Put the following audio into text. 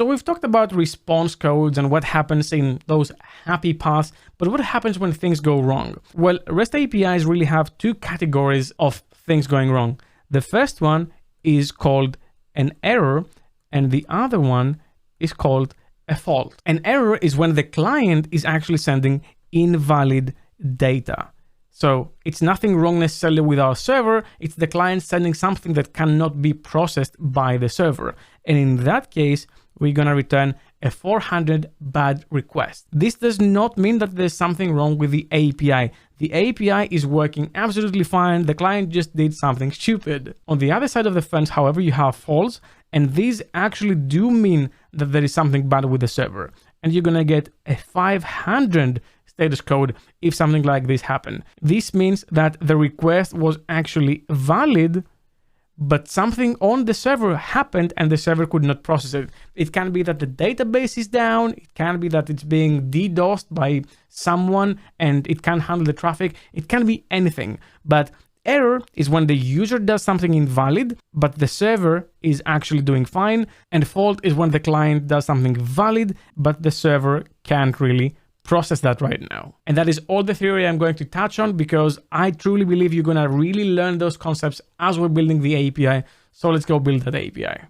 So we've talked about response codes and what happens in those happy paths, but what happens when things go wrong? Well, REST APIs really have two categories of things going wrong. The first one is called an error, and the other one is called a fault. An error is when the client is actually sending invalid data. So it's nothing wrong necessarily with our server, it's the client sending something that cannot be processed by the server. And in that case, we're gonna return a 400 bad request. This does not mean that there's something wrong with the API. The API is working absolutely fine, the client just did something stupid. On the other side of the fence, however, you have faults, and these actually do mean that there is something bad with the server. And you're gonna get a 500 status code if something like this happened. This means that the request was actually valid, but something on the server happened and the server could not process it. It can be that the database is down, it can be that it's being DDoSed by someone and it can't handle the traffic, it can be anything. But error is when the user does something invalid, but the server is actually doing fine, and fault is when the client does something valid, but the server can't really process that right now. And that is all the theory I'm going to touch on, because I truly believe you're going to really learn those concepts as we're building the API. So let's go build that API.